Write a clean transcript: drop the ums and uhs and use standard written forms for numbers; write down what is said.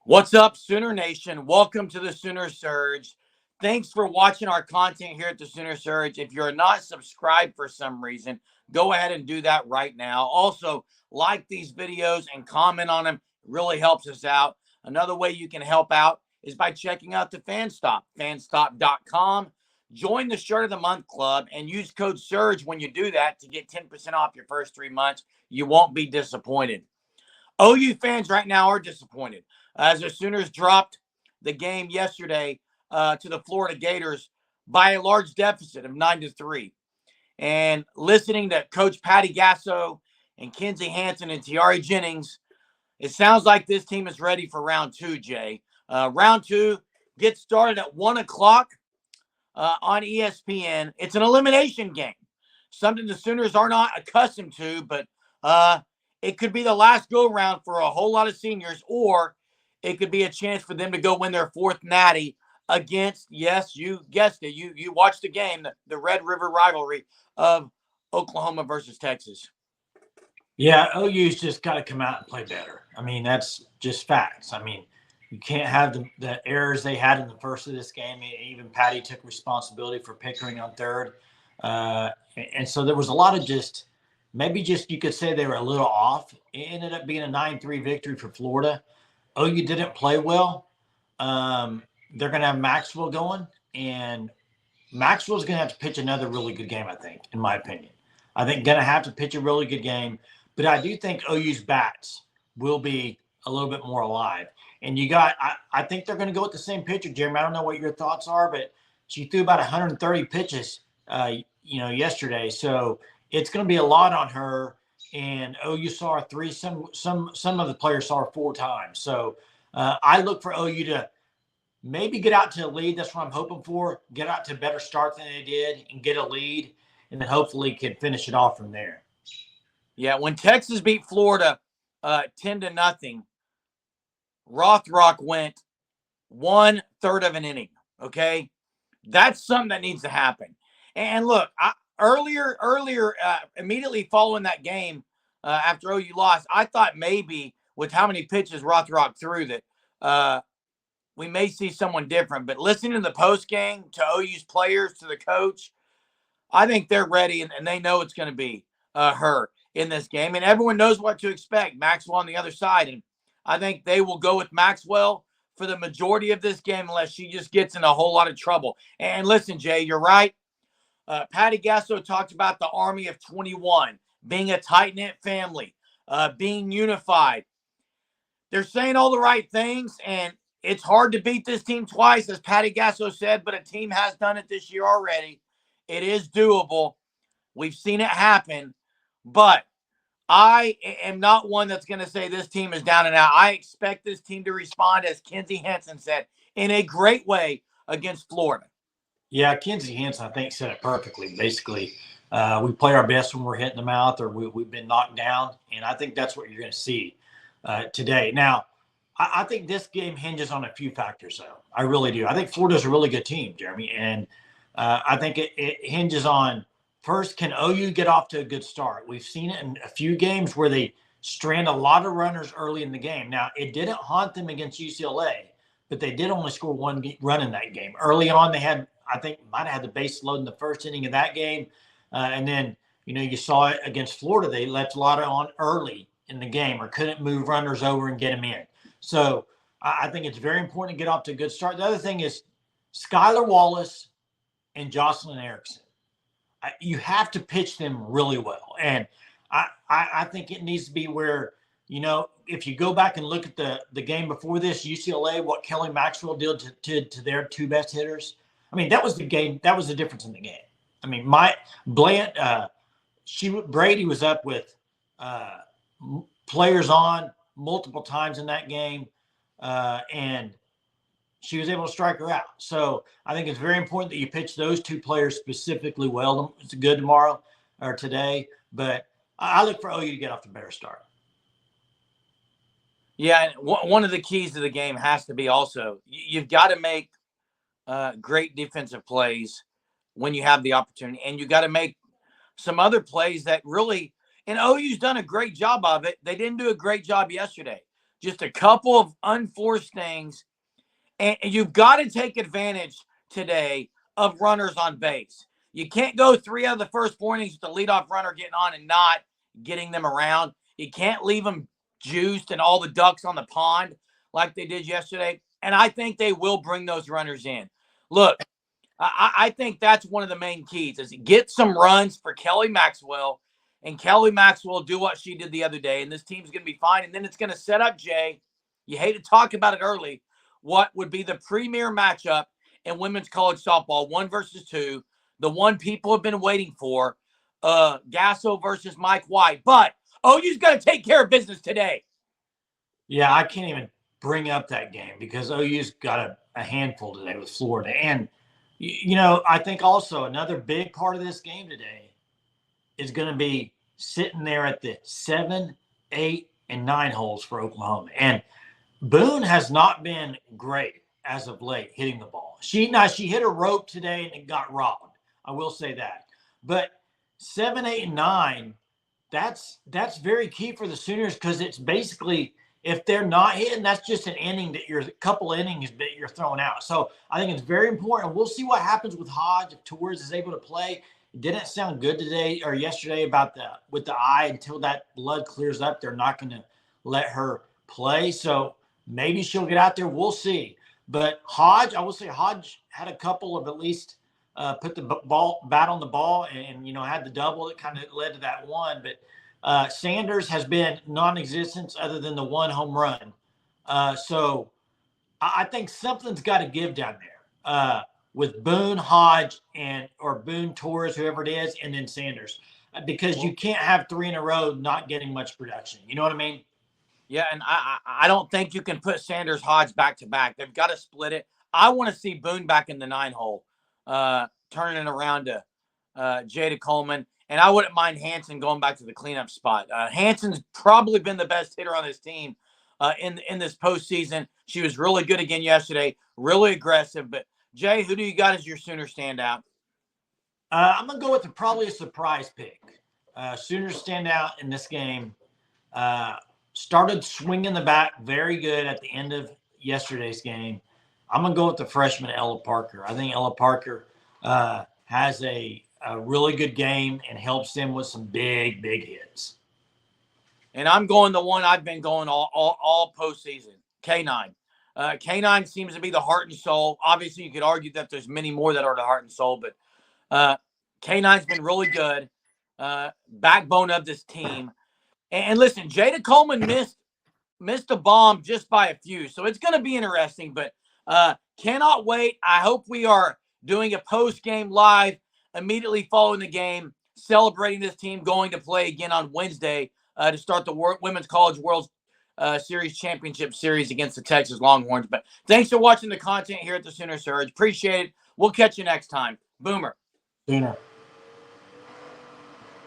What's up, Sooner Nation? Welcome to the Sooner Surge. Thanks for watching our content here at the Sooner Surge. If you're not subscribed for some reason, go ahead and do that right now. Also, like these videos and comment on them. It really helps us out. Another way you can help out is by checking out the FanStop, fanstop.com. Join the Shirt of the Month Club and use code SURGE when you do that to get 10% off your first 3 months. You won't be disappointed. OU fans right now are disappointed as the Sooners dropped the game yesterday to the Florida Gators by a large deficit of 9-3. And listening to Coach Patty Gasso and Kenzie Hansen and Tiari Jennings, it sounds like this team is ready for round two, Jay. Round two gets started at 1 o'clock on ESPN. It's an elimination game, something the Sooners are not accustomed to, but it could be the last go-round for a whole lot of seniors, or it could be a chance for them to go win their fourth natty against, yes, you guessed it, you watched the game, the Red River rivalry of Oklahoma versus Texas. Yeah, OU's just got to come out and play better. I mean, that's just facts. I mean, you can't have the errors they had in the first of this game. Even Patty took responsibility for Pickering on third. And so there was a lot of maybe you could say they were a little off. It ended up being a 9-3 victory for Florida. OU didn't play well. They're going to have Maxwell going, and Maxwell's going to have to pitch another really good game, I think, in my opinion. I think going to have to pitch a really good game. But I do think OU's bats will be a little bit more alive. And I think they're going to go with the same pitcher, Jeremy. I don't know what your thoughts are, but she threw about 130 pitches, yesterday. So it's going to be a lot on her. And OU saw her three. Some of the players saw her 4 times. So I look for OU to maybe get out to a lead. That's what I'm hoping for. Get out to a better start than they did and get a lead, and then hopefully can finish it off from there. Yeah, when Texas beat Florida 10-0, Rothrock went 1/3 of an inning. Okay, that's something that needs to happen. And look, earlier, immediately following that game, after OU lost, I thought maybe with how many pitches Rothrock threw that we may see someone different. But listening to the post game, to OU's players, to the coach, I think they're ready and they know it's going to be her in this game. And everyone knows what to expect. Maxwell on the other side. And I think they will go with Maxwell for the majority of this game unless she just gets in a whole lot of trouble. And listen, Jay, you're right. Patty Gasso talked about the Army of 21, being a tight-knit family, being unified. They're saying all the right things, and it's hard to beat this team twice, as Patty Gasso said, but a team has done it this year already. It is doable. We've seen it happen, but I am not one that's going to say this team is down and out. I expect this team to respond, as Kenzie Hansen said, in a great way against Florida. Yeah, Kenzie Hansen, I think, said it perfectly. Basically, we play our best when we're hit in the mouth or we've been knocked down, and I think that's what you're going to see today. Now, I think this game hinges on a few factors, though. I really do. I think Florida's a really good team, Jeremy, and I think it hinges on, first, can OU get off to a good start? We've seen it in a few games where they strand a lot of runners early in the game. Now, it didn't haunt them against UCLA, but they did only score 1 run in that game. Early on, they had, I think, might have had the base load in the first inning of that game. And then, you saw it against Florida. They left a lot on early in the game or couldn't move runners over and get them in. So I think it's very important to get off to a good start. The other thing is Skylar Wallace and Jocelyn Erickson. You have to pitch them really well. And I think it needs to be where, if you go back and look at the game before this, UCLA, what Kelly Maxwell did to their 2 best hitters. I mean, that was the game. That was the difference in the game. I mean, Brady was up with players on multiple times in that game, and she was able to strike her out. So I think it's very important that you pitch those 2 players specifically well. It's good tomorrow or today, but I look for OU to get off to a better start. Yeah, and one of the keys to the game has to be also you've got to make great defensive plays when you have the opportunity, and you got to make some other plays that really, and OU's done a great job of it. They didn't do a great job yesterday. just a couple of unforced things. And you've got to take advantage today of runners on base. You can't go 3 out of the first 4 innings with the leadoff runner getting on and not getting them around. You can't leave them juiced and all the ducks on the pond like they did yesterday. And I think they will bring those runners in. Look, I think that's one of the main keys is get some runs for Kelly Maxwell, and Kelly Maxwell do what she did the other day, and this team's going to be fine. And then it's going to set up, Jay, you hate to talk about it early, what would be the premier matchup in women's college softball, 1 versus 2, the one people have been waiting for, Gasso versus Mike White. But OU's got to take care of business today. Yeah, I can't even bring up that game because OU's got a handful today with Florida. And, I think also another big part of this game today is going to be sitting there at the 7, 8, and 9 holes for Oklahoma. And Boone has not been great as of late hitting the ball. She hit a rope today and it got robbed. I will say that. But 7, 8, and 9, that's very key for the Sooners because it's basically if they're not hitting, that's just an inning that you're a couple innings that you're throwing out. So I think it's very important. We'll see what happens with Hodge if Torres is able to play. It didn't sound good today or yesterday about with the eye until that blood clears up. They're not going to let her play. So maybe she'll get out there. We'll see. But Hodge, I will say Hodge had a couple of at least put the bat on the ball and had the double that kind of led to that one. But Sanders has been non-existent other than the 1 home run. So I think something's got to give down there with Boone, Hodge, or Boone, Torres, whoever it is, and then Sanders. Because you can't have 3 in a row not getting much production. You know what I mean? Yeah, and I don't think you can put Sanders, Hodge back to back. They've got to split it. I want to see Boone back in the 9 hole, turning it around to Jada Coleman. And I wouldn't mind Hanson going back to the cleanup spot. Hanson's probably been the best hitter on this team in this postseason. She was really good again yesterday, really aggressive. But, Jay, who do you got as your Sooner standout? I'm going to go with probably a surprise pick. Sooners stand out in this game. Started swinging the bat very good at the end of yesterday's game. I'm going to go with the freshman, Ella Parker. I think Ella Parker has a really good game and helps them with some big, big hits. And I'm going the one I've been going all postseason, K9. K9 seems to be the heart and soul. Obviously, you could argue that there's many more that are the heart and soul, but K9's been really good, backbone of this team. And listen, Jada Coleman missed a bomb just by a few, so it's going to be interesting, but cannot wait. I hope we are doing a post-game live immediately following the game, celebrating this team going to play again on Wednesday to start the Women's College World Series Championship Series against the Texas Longhorns. But thanks for watching the content here at the Sooner Surge. Appreciate it. We'll catch you next time. Boomer. Sooner.